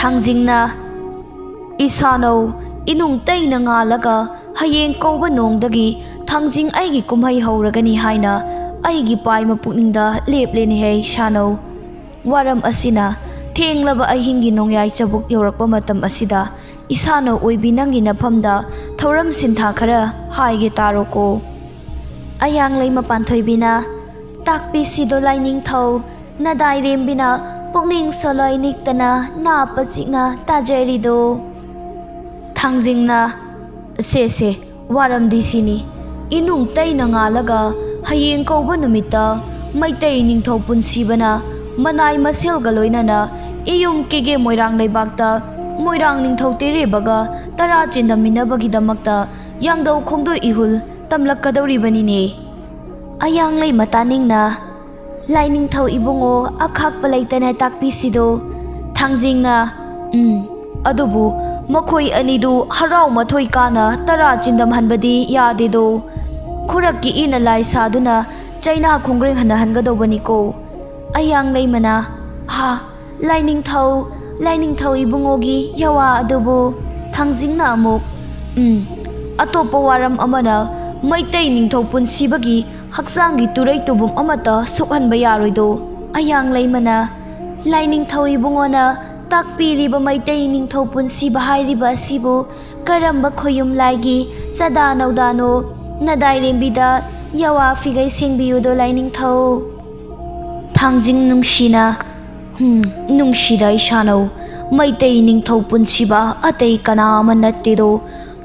ꯊꯥꯡꯖꯤꯡꯅ ꯏꯁꯥꯅꯧ ꯏꯅꯨꯡ ꯇꯩꯅ ꯉꯥꯜꯂꯒ ꯍꯌꯦꯡ ꯀꯧꯕ ꯅꯣꯡꯗꯒꯤ ꯊꯥꯡꯖꯤꯡ ꯑꯩꯒꯤ ꯀꯨꯝꯍꯩ ꯍꯧꯔꯒꯅꯤ ꯍꯥꯏꯅ ꯑꯩꯒꯤ ꯄꯥꯏꯃ ꯄꯨꯛꯅꯤꯡꯗ ꯂꯦꯞꯂꯦꯅꯦꯍꯦ ꯏꯁꯥꯅꯧ꯫ ꯋꯥꯔꯝ ꯑꯁꯤꯅ ꯊꯦꯡꯂꯕ ꯑꯍꯤꯡꯒꯤ ꯅꯣꯡꯌꯥꯏ ꯆꯕꯨꯛ ꯌꯧꯔꯛꯄ ꯃꯇꯝ ꯑꯁꯤꯗ ꯏꯁꯥꯅꯧ ꯑꯣꯏꯕꯤ ꯅꯪꯒꯤ ꯅꯐꯝꯗ ꯊꯧꯔꯝ ꯁꯤꯟꯊꯥ ꯈꯔ ꯍꯥꯏꯒꯦ ꯇꯥꯔꯣꯀꯣ꯫ ꯑꯌꯥꯡꯂꯩ ꯃꯄꯥꯟꯊꯣꯏꯕꯤꯅ ꯇꯥꯛꯄꯤꯁꯤꯗꯣ ꯂꯥꯏꯅꯤꯡꯊꯧ ꯅꯗꯥꯏꯔꯦꯝꯕꯤꯅ ꯄꯨꯛꯅꯤꯡ ꯁꯣꯂꯣꯏ ꯅꯤꯛꯇꯅ ꯅꯥꯞꯄ ꯆꯤꯛꯅ ꯇꯥꯖꯔꯤꯗꯣ꯫ ꯊꯥꯡꯖꯤꯡꯅ ꯁꯦ ꯋꯥꯔꯝꯗꯤ ꯁꯤꯅꯤ ꯏꯅꯨꯡ ꯇꯩꯅ ꯉꯥꯜꯂꯒ ꯍꯌꯦꯡ ꯀꯧꯕ ꯅꯨꯃꯤꯠꯇ ꯃꯩꯇꯩ ꯅꯤꯡꯊꯧ ꯄꯨꯟꯁꯤꯕꯅ ꯃꯅꯥꯏ ꯃꯁꯦꯜꯒ ꯂꯣꯏꯅꯅ ꯏꯌꯨꯝ ꯀꯦꯒꯦ ꯃꯣꯏꯔꯥꯡ ꯂꯩꯕꯥꯛꯇ ꯃꯣꯏꯔꯥꯡ ꯅꯤꯡꯊꯧ ꯇꯦꯔꯦꯕꯒ ꯇꯔꯥ ꯆꯤꯟꯗꯝꯃꯤꯟꯅꯕꯒꯤꯗꯃꯛꯇ ꯌꯥꯡꯗꯧ ꯈꯣꯡꯗꯣꯏ ꯏꯍꯨꯜ ꯇꯝꯂꯛꯀꯗꯧꯔꯤꯕꯅꯤꯅꯦ꯫ ꯑꯌꯥꯡꯂꯩ ꯃꯇꯥꯅꯤꯡꯅ ꯂꯥꯏꯅꯤꯡꯊꯧ ꯏꯕꯨꯡꯉꯣ ꯑꯈꯥꯛꯄ ꯂꯩꯇꯅ ꯇꯥꯛꯄꯤꯁꯤꯗꯣ꯫ ꯊꯥꯡꯖꯤꯡꯅ ꯑꯗꯨꯕꯨ ꯃꯈꯣꯏ ꯑꯅꯤꯗꯨ ꯍꯔꯥꯎ ꯃꯊꯣꯏ ꯀꯥꯅ ꯇꯔꯥ ꯆꯤꯟꯗꯝꯍꯟꯕꯗꯤ ꯌꯥꯗꯦꯗꯣ꯫ ꯈꯨꯔꯛꯀꯤ ꯏꯅ ꯂꯥꯏ ꯁꯥꯗꯨꯅ ꯆꯩꯅꯥ ꯈꯣꯡꯒ꯭ꯔꯦꯡ ꯍꯟꯅꯍꯟꯒꯗꯧꯕꯅꯤꯀꯣ꯫ ꯑꯌꯥꯡꯂꯩꯃꯅ ꯂꯥꯏꯅꯤꯡꯊꯧ ꯏꯕꯨꯡꯉꯣꯒꯤ ꯌꯋꯥ ꯑꯗꯨꯕꯨ꯫ ꯊꯥꯡꯖꯤꯡꯅ ꯑꯃꯨꯛ ꯑꯇꯣꯞꯄ ꯋꯥꯔꯝ ꯑꯃꯅ ꯃꯩꯇꯩ ꯅꯤꯡꯊꯧ ꯄꯨꯟꯁꯤꯕꯒꯤ ꯍꯛꯆꯥꯡꯒꯤ ꯇꯨꯔꯩ ꯇꯨꯕꯨꯝ ꯑꯃꯠꯇ ꯁꯣꯛꯍꯟꯕ ꯌꯥꯔꯣꯏꯗꯣ꯫ ꯑꯌꯥꯡꯂꯩꯃꯅ ꯂꯥꯏꯅꯤꯡꯊꯧ ꯏꯕꯨꯡꯉꯣꯅ ꯇꯥꯛꯄꯤꯔꯤꯕ ꯃꯩꯇꯩ ꯅꯤꯡꯊꯧ ꯄꯨꯟꯁꯤꯕ ꯍꯥꯏꯔꯤꯕ ꯑꯁꯤꯕꯨ ꯀꯔꯝꯕ ꯈꯣꯌꯨꯝ ꯂꯥꯏꯒꯤ ꯆꯗꯥ ꯅꯧꯗꯥꯅꯣ ꯅꯗꯥꯏꯔꯦꯝꯕꯤꯗ ꯌꯋꯥ ꯐꯤꯒꯩ ꯁꯦꯡꯕꯤꯌꯨꯗꯣ ꯂꯥꯏꯅꯤꯡꯊꯧ꯫ ꯊꯥꯡꯖꯤꯡ ꯅꯨꯡꯁꯤꯅ ꯅꯨꯡꯁꯤꯗ ꯏꯁꯥꯅꯧ ꯃꯩꯇꯩ ꯅꯤꯡꯊꯧ ꯄꯨꯟꯁꯤꯕ ꯑꯇꯩ ꯀꯅꯥ ꯑꯃ ꯅꯠꯇꯦꯗꯣ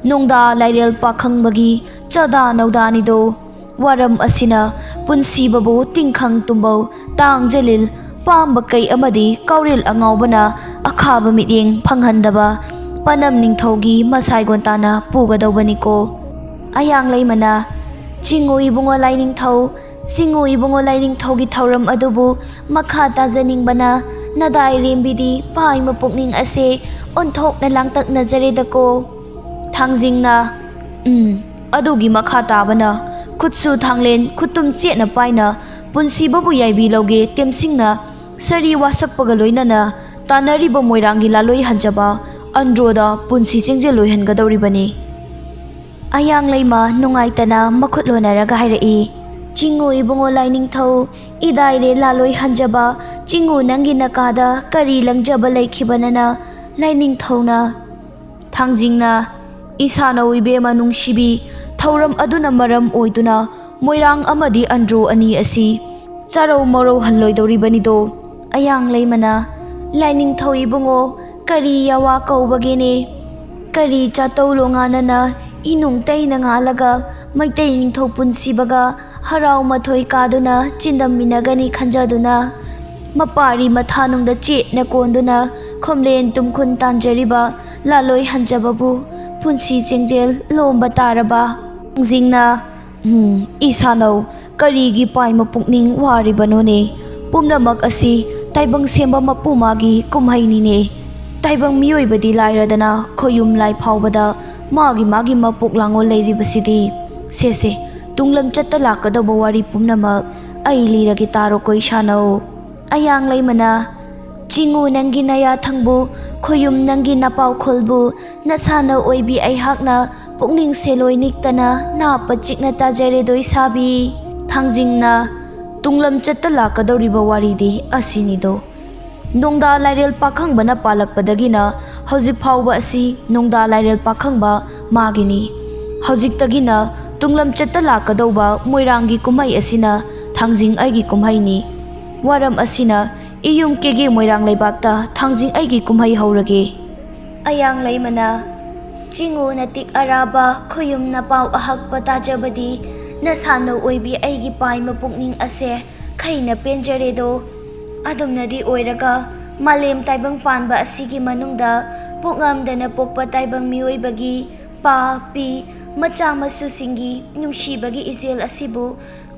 ꯅꯣꯡꯗꯥ ꯂꯥꯏꯔꯦꯜ ꯄꯥꯈꯪꯕꯒꯤ ꯆꯗꯥ ꯅꯧꯗꯥꯅꯤꯗꯣ꯫ ꯋꯥꯔꯝ ꯑꯁꯤꯅ ꯄꯨꯟꯁꯤꯕꯕꯨ ꯇꯤꯡꯈꯪ ꯇꯨꯝꯕꯧ ꯇꯥꯡꯖꯂꯤꯜ ꯄꯥꯝꯕ ꯀꯩ ꯑꯃꯗꯤ ꯀꯥꯎꯔꯦꯜ ꯑꯉꯥꯎꯕꯅ ꯑꯈꯥꯕ ꯃꯤꯠꯌꯦꯡ ꯐꯪꯍꯟꯗꯕ ꯄꯅꯝ ꯅꯤꯡꯊꯧꯒꯤ ꯃꯁꯥꯏꯒꯣꯟ ꯇꯥꯅ ꯄꯨꯒꯗꯧꯕꯅꯤꯀꯣ꯫ ꯑꯌꯥꯡꯂꯩꯃꯅ ꯆꯤꯡꯉꯨ ꯏꯕꯨꯡꯉꯣ ꯂꯥꯏꯅꯤꯡꯊꯧꯒꯤ ꯊꯧꯔꯝ ꯑꯗꯨꯕꯨ ꯃꯈꯥ ꯇꯥꯖꯅꯤꯡꯕꯅ ꯅꯗꯥꯏꯔꯦꯝꯕꯤꯗꯤ ꯄꯥꯏꯃ ꯄꯨꯛꯅꯤꯡ ꯑꯁꯦ ꯑꯣꯟꯊꯣꯛꯅ ꯂꯥꯡꯇꯛꯅꯖꯔꯦꯗꯀꯣ꯫ ꯊꯥꯡꯖꯤꯡꯅ ꯑꯗꯨꯒꯤ ꯃꯈꯥ ꯇꯥꯕꯅ ꯈꯨꯠꯁꯨ ꯊꯥꯡꯂꯦꯟ ꯈꯨꯠꯇꯨꯝ ꯆꯦꯠꯅ ꯄꯥꯏꯅ ꯄꯨꯟꯁꯤꯕꯕꯨ ꯌꯥꯏꯕꯤ ꯂꯧꯒꯦ ꯇꯦꯝꯁꯤꯡꯅ ꯁꯔꯤ ꯋꯥꯁꯛꯄꯒ ꯂꯣꯏꯅꯅ ꯇꯥꯟꯅꯔꯤꯕ ꯃꯣꯏꯔꯥꯡꯒꯤ ꯂꯥꯂꯣꯏ ꯍꯟꯖꯕ ꯑꯟꯗ꯭ꯔꯣꯗ ꯄꯨꯟꯁꯤ ꯆꯦꯡꯖꯦꯜ ꯂꯣꯏꯍꯟꯒꯗꯧꯔꯤꯕꯅꯤ꯫ ꯑꯌꯥꯡꯂꯩꯃ ꯅꯨꯡꯉꯥꯏꯇꯅ ꯃꯈꯨꯠ ꯂꯣꯟꯅꯔꯒ ꯍꯥꯏꯔꯛꯏ ꯆꯤꯡꯉꯨ ꯏꯕꯨꯡꯉꯣ ꯂꯥꯏꯅꯤꯡꯊꯧ ꯏꯗꯥꯏꯔꯦ ꯂꯥꯂꯣꯏ ꯍꯟꯖꯕ ꯆꯤꯡꯉꯨ ꯅꯪꯒꯤ ꯅꯀꯥꯗ ꯀꯔꯤ ꯂꯪꯖꯕ ꯂꯩꯈꯤꯕꯅꯅ ꯂꯥꯏꯅꯤꯡꯊꯧꯅ꯫ ꯊꯥꯡꯖꯤꯡꯅ ꯏꯁꯥꯅꯧ ꯏꯕꯦꯝꯃ ꯅꯨꯡꯁꯤꯕꯤ ꯊꯧꯔꯝ ꯑꯗꯨꯅ ꯃꯔꯝ ꯑꯣꯏꯗꯨꯅ ꯃꯣꯏꯔꯥꯡ ꯑꯃꯗꯤ ꯑꯟꯗ꯭ꯔꯣ ꯑꯅꯤ ꯑꯁꯤ ꯆꯥꯔꯧ ꯃꯧꯔꯧꯍꯟꯂꯣꯏꯗꯧꯔꯤꯕꯅꯤꯗꯣ꯫ ꯑꯌꯥꯡꯂꯩꯃꯅ ꯂꯥꯏꯅꯤꯡꯊꯧ ꯏꯕꯨꯡꯉꯣ ꯀꯔꯤ ꯌꯋꯥ ꯀꯧꯕꯒꯦꯅꯦ ꯀꯔꯤ ꯆꯥꯇꯧ ꯂꯣꯉꯥꯅꯅ ꯏꯅꯨꯡ ꯇꯩꯅ ꯉꯥꯜꯂꯒ ꯃꯩꯇꯩ ꯅꯤꯡꯊꯧ ꯄꯨꯟꯁꯤꯕꯒ ꯍꯔꯥꯎ ꯃꯊꯣꯏ ꯀꯥꯗꯨꯅ ꯆꯤꯟꯗꯝꯃꯤꯟꯅꯒꯅꯤ ꯈꯟꯖꯗꯨꯅ ꯃꯄꯥꯔꯤ ꯃꯊꯥꯅꯨꯡꯗ ꯆꯦꯠꯅ ꯀꯣꯟꯗꯨꯅ ꯈꯣꯝꯂꯦꯟ ꯇꯨꯝꯈꯨꯟ ꯇꯥꯟꯖꯔꯤꯕ ꯂꯥꯂꯣꯏ ꯍꯟꯖꯕꯕꯨ ꯄꯨꯟꯁꯤ ꯆꯦꯡꯖꯦꯜ ꯂꯣꯝꯕ ꯇꯥꯔꯕ꯫ ꯊꯥꯡꯖꯤꯡꯅ ꯏꯁꯥꯅꯧ ꯀꯔꯤꯒꯤ ꯄꯥꯏꯃ ꯄꯨꯛꯅꯤꯡ ꯋꯥꯔꯤꯕꯅꯣꯅꯦ ꯄꯨꯝꯅꯃꯛ ꯑꯁꯤ ꯇꯥꯏꯕꯪ ꯁꯦꯝꯕ ꯃꯄꯨ ꯃꯥꯒꯤ ꯀꯨꯝꯍꯩꯅꯤꯅꯦ꯫ ꯇꯥꯏꯕꯪ ꯃꯤꯑꯣꯏꯕꯗꯤ ꯂꯥꯏꯔꯗꯅ ꯈꯣꯌꯨꯝ ꯂꯥꯏ ꯐꯥꯎꯕꯗ ꯃꯥꯒꯤ ꯃꯄꯣꯛ ꯂꯥꯡꯒꯣꯜ ꯂꯩꯔꯤꯕꯁꯤꯗꯤ꯫ ꯁꯦ ꯇꯨꯡꯂꯝꯆꯠꯇ ꯂꯥꯛꯀꯗꯧꯕ ꯋꯥꯔꯤ ꯄꯨꯝꯅꯃꯛ ꯑꯩ ꯂꯤꯔꯒꯦ ꯇꯥꯔꯣꯀꯣ ꯏꯁꯥꯅꯧ꯫ ꯑꯌꯥꯡꯂꯩꯃꯅ ꯆꯤꯡꯉꯨ ꯅꯪꯒꯤ ꯅꯌꯥꯊꯪꯕꯨ ꯈꯣꯌꯨꯝ ꯅꯪꯒꯤ ꯅꯄꯥꯎꯈꯣꯜꯕꯨ ꯅꯁꯥꯅ ꯑꯣꯏꯕꯤ ꯑꯩꯍꯥꯛꯅ ꯄꯨꯛꯅꯤꯡ ꯁꯦꯂꯣꯏ ꯅꯤꯛꯇꯅ ꯅꯥꯞꯄ ꯆꯤꯛꯅ ꯇꯥꯖꯔꯦꯗꯣ ꯏꯁꯥꯕꯤ꯫ ꯊꯥꯡꯖꯤꯡꯅ ꯇꯨꯡꯂꯝꯆꯠꯇ ꯂꯥꯛꯀꯗꯧꯔꯤꯕ ꯋꯥꯔꯤꯗꯤ ꯑꯁꯤꯅꯤꯗꯣ ꯅꯣꯡꯗꯥ ꯂꯥꯏꯔꯦꯜ ꯄꯥꯈꯪꯕꯅ ꯄꯥꯜꯂꯛꯄꯗꯒꯤꯅ ꯍꯧꯖꯤꯛ ꯐꯥꯎꯕ ꯑꯁꯤ ꯅꯣꯡꯗꯥ ꯂꯥꯏꯔꯦꯜ ꯄꯥꯈꯪꯕ ꯃꯥꯒꯤꯅꯤ꯫ ꯍꯧꯖꯤꯛꯇꯒꯤꯅ ꯇꯨꯡꯂꯝꯆꯠꯇ ꯂꯥꯛꯀꯗꯧꯕ ꯃꯣꯏꯔꯥꯡꯒꯤ ꯀꯨꯝꯍꯩ ꯑꯁꯤꯅ ꯊꯥꯡꯖꯤꯡ ꯑꯩꯒꯤ ꯀꯨꯝꯍꯩꯅꯤ꯫ ꯋꯥꯔꯝ ꯑꯁꯤꯅ ꯏꯌꯨꯝ ꯀꯦꯒꯦ ꯃꯣꯏꯔꯥꯡ ꯂꯩꯕꯥꯛꯇ ꯊꯥꯡꯖꯤꯡ ꯑꯩꯒꯤ ꯀꯨꯝꯍꯩ ꯍꯧꯔꯒꯦ꯫ ꯑꯌꯥꯡꯂꯩꯃꯅ ꯆꯤꯡꯉꯨ ꯅꯇꯤꯛ ꯑꯔꯥꯕ ꯈꯣꯌꯨꯝ ꯅꯄꯥꯎ ꯑꯍꯛꯄ ꯇꯥꯖꯕꯗꯤ ꯅꯁꯥꯅ ꯑꯣꯏꯕꯤ ꯑꯩꯒꯤ ꯄꯥꯏꯃ ꯄꯨꯛꯅꯤꯡ ꯑꯁꯦ ꯈꯩꯅ ꯄꯦꯟꯖꯔꯦꯗꯣ꯫ ꯑꯗꯨꯝꯅꯗꯤ ꯑꯣꯏꯔꯒ ꯃꯥꯂꯦꯝ ꯇꯥꯏꯕꯪ ꯄꯥꯟꯕ ꯑꯁꯤꯒꯤ ꯃꯅꯨꯡꯗ ꯄꯣꯛꯉꯝꯗꯅ ꯄꯣꯛꯄ ꯇꯥꯏꯕꯪ ꯃꯤꯑꯣꯏꯕꯒꯤ ꯄꯥ ꯄꯤ ꯃꯆꯥ ꯃꯁꯨꯁꯤꯡꯒꯤ ꯅꯨꯡꯁꯤꯕꯒꯤ ꯏꯆꯦꯜ ꯑꯁꯤꯕꯨ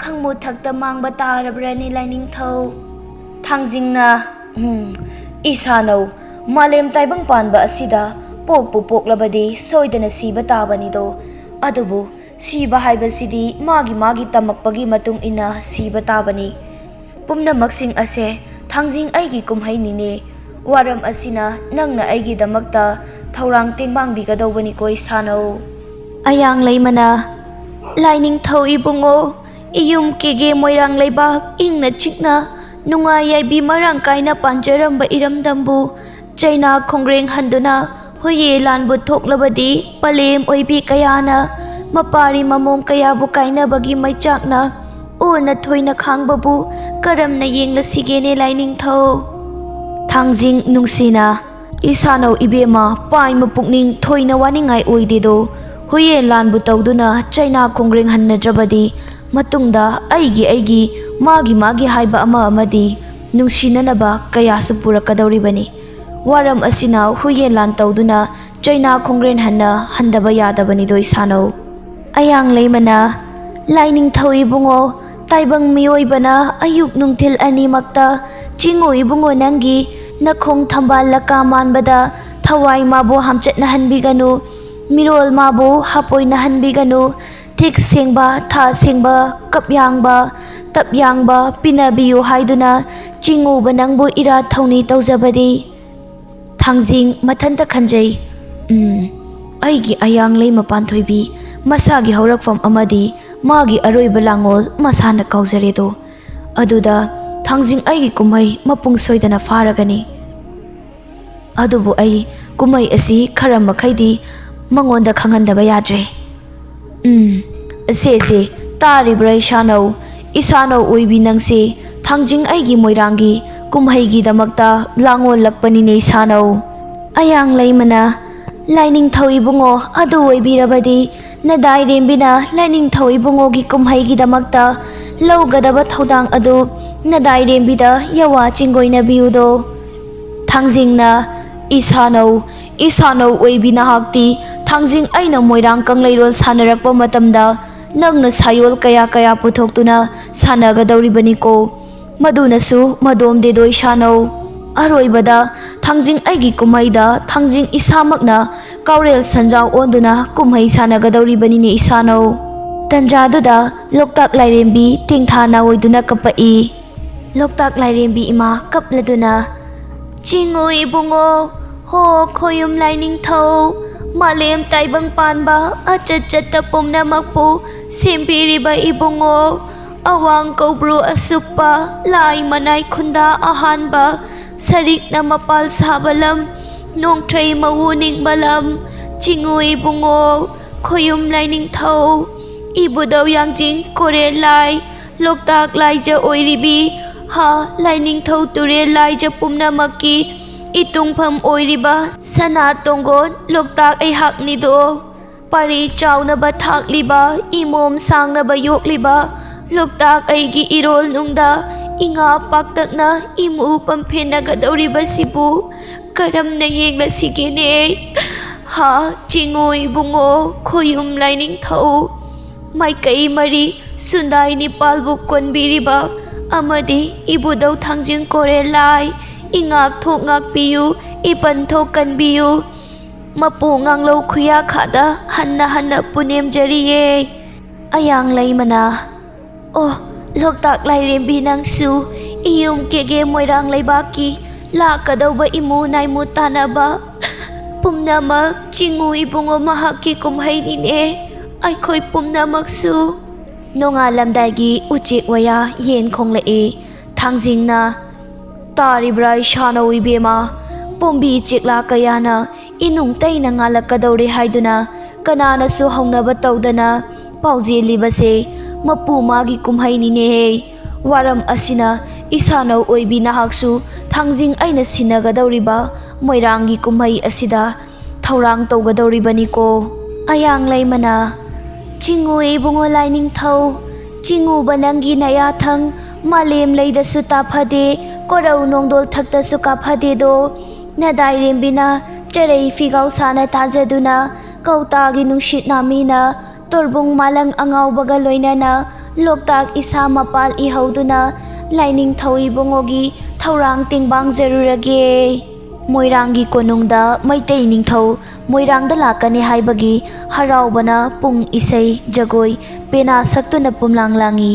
ꯈꯪꯃꯨꯊꯛꯇ ꯃꯥꯡꯕ ꯇꯥꯔꯕ꯭ꯔꯅꯤ ꯂꯥꯏꯅꯤꯡꯊꯧ꯫ ꯊꯥꯡꯖꯤꯡꯅ ꯏꯁꯥꯅꯧ ꯃꯥꯂꯦꯝ ꯇꯥꯏꯕꯪ ꯄꯥꯟꯕ ꯑꯁꯤꯗ ꯄꯣꯛꯄꯨ ꯄꯣꯛꯂꯕꯗꯤ ꯁꯣꯏꯗꯅ ꯁꯤꯕ ꯇꯥꯕꯅꯤꯗꯣ ꯑꯗꯨꯕꯨ ꯁꯤꯕ ꯍꯥꯏꯕꯁꯤꯗꯤ ꯃꯥꯒꯤ ꯇꯝꯃꯛꯄꯒꯤ ꯃꯇꯨꯡ ꯏꯟꯅ ꯁꯤꯕ ꯇꯥꯕꯅꯤ꯫ ꯄꯨꯝꯅꯃꯛꯁꯤꯡ ꯑꯁꯦ ꯊꯥꯡꯖꯤꯡ ꯑꯩꯒꯤ ꯀꯨꯝꯍꯩꯅꯤꯅꯦ꯫ Waram asina nangna aigidamakta thaurang tengbangbigadobani ko isano. Ayang laymana Laining thau ibungo iyum kege moirang laibak ingna chikna nunga yaibi marang kaina panjaramba iramdambu China khongreng handuna huye lanbu thoklabadi palem oibi kayana mapari mamom kayabu kaina bagi maichakna una thoina khangbabu karamna yengla sigene laining thau Thangjing nungsina isano ibema pai mapukning thoina waningai oidedo huye lanbu tawduna China khongreng hannadrabadi matungda aigi magi haiba ama amadi nungsinanaba kaya supurakadawribani waram asina huye lan tawduna China khongreng handaba yadabani doi sano ayang leimana laining thawi bungo taibang miyoibana ayuk nungthil animakta chingo ibungo nangi nakhong thambal laka manbada thawai mabu hamchatna hanbiganu Mirol mabu hapoi nahanbiganu thik sengba tha sengba tapyangba pinabiyu haiduna chingu banangbu ira thauni tawjabadi Thangjing mathanta khanjai aigi ayang lei mapan thoibi masagi haurakfam amadi magi aroiba langol masana kaujare do aduda Thangjing aigi kumai mapung soidana faragani adubu ai kumai asi kharam makhaidi mangonda khangendaba yadre se taribra isano oibi nangse Thangjing aigi moirangi kumhaigi damakta langol lakpani ne isano ayang laimana laining thawi bungo adu oibirabadi nadai rembina laining thawi bungo gi kumhaigi damakta laugadaba thodang adu nadai rembida yawa chingoina biudo Thangjing na isano oibina hakti Thangjing aina moirang kanglairol sanarakpa matamda nangna sayol kaya puthoktuna sanagadawribani ko madunasu madom dedoi shano aroibada Thangjing aigi kumaida Thangjing isamakna kaurel sanjaw onduna kumhai sanagadawribani ne isano tanjaduda loktak lairembi tingthana oiduna kapai loktak lairembi ima kapladuna chingoi bungo ho khoyum laining thau malem taibang panba achachata pumnamakpu sempiriba ibungo awang kobru asukpa lai manai khunda ahanba sarik na mapal sabalam nongtrai mawuning balam chingu ibungo khoyum laining thau ibudaw yangjing kore lai loktak laija oiribi ha laining thau ture laija pumnamaki itungpham oiriba sana tongon loktak ai haknido pari chawnaba thakliba imom sangnaba yokliba loktak aigi irol nungda inga paktakna imu pamphenagadawriba sibu karamna yengla sigene ha chingoi bungo khoyum laining thau maikai mari sundai ni palbu konbiriba amadi ibudaw Thangjing kore lai ingak thok ngak piyu ipan thok kanbiyu mapu nganglo khuya khada hanna punem jariye ayang laimana oh loktak lairembi nangsu iyum kege moirang laibaki lakadawba imu naimu tanaba pumnamak chingu ibungo mahaki kumhainine aikhoi pumnamaksu nongalamdagi uchik waya yen khonglai Thangjing na taribra shano ibema pombi chikla kayana inung taina ngalakadawre haiduna kanana su hongnaba tawdana pauji libase mapu magi kumhainine waram asina isano oibi nahaksu Thangjing aina sinagadawriba moirangi kumhai asida thaurang tawgadawribani ko ayang laimana chingu ibungo laining thau chingu banangi naya thang malem leida suta phade korau nongdol thakta suka phade do nadai rembina cherei figau sana tajaduna kautagi nungshit namina torbung malang angau baga loinana loktak isa mapal ihauduna laining thawi bungogi thaurang tingbang jarurage moirangi konungda maitai ningthau moirangda lakani haibagi haraubana pung isai jagoi pena saktuna pumlanglangi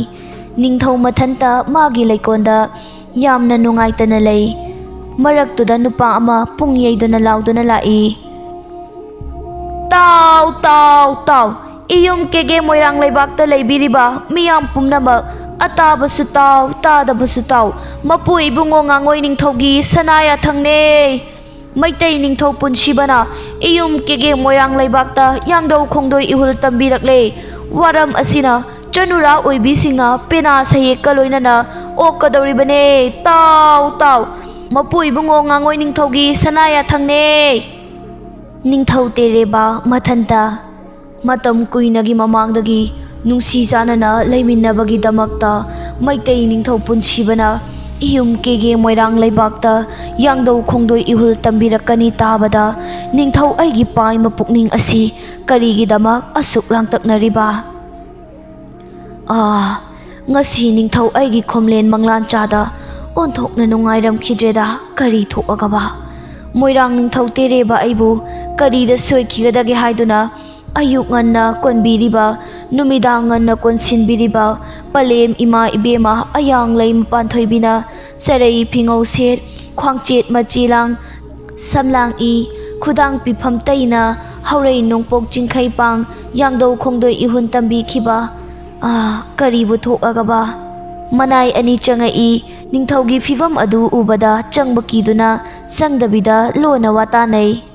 ningthau mathanta magi laikonda yamna nungaitana lei Maraktuda nupa ama pung yayduna lauduna lai. Tau tau tau iyum kege moirang leibakta leibiriba miyam pumnamak atabasu tau tadabasu tau mapu ibungo ngangoi ningthogi sanaya thangne. Maitai ningthau punsibana iyum kege moirang leibakta yangdau khongdoi ihul tambirakle. Waram asina chanura oibisinga pena sayekka loinana okadoribane. Tau tau mapu ibungo ngangoi ningthogi sanaya thangne. Ningthau tereba mathanta matam kuinagi mamangdagi nungsi janana leiminabagi damakta maitai ningthau punsibana iyum kege moirang leibakta yangdau khongdoi ihul tambirakani tabada ningthau aigi pai mapukning asi karigi damak asuk langtaknariba. Ngasi ningthau aigi khomlen manglan chada onthokna nungairam khidreda kari thokagaba. Moirang ningthau tereba aibu karida soikhigedage haiduna ayuk nganna konbiriba numidang nganna konsinbiriba palem ima ibema ayang lei mapanthoibina sarai phingau set khwangchet machilang samlang i khudang pifam taina haurei nongpok jingkhai pang yangdau khongdoi ihun tambi khiba. Karibu thokagaba. Manai ani changai ningthaugi fivam adu ubada changbakiduna sangdabida lona watanai.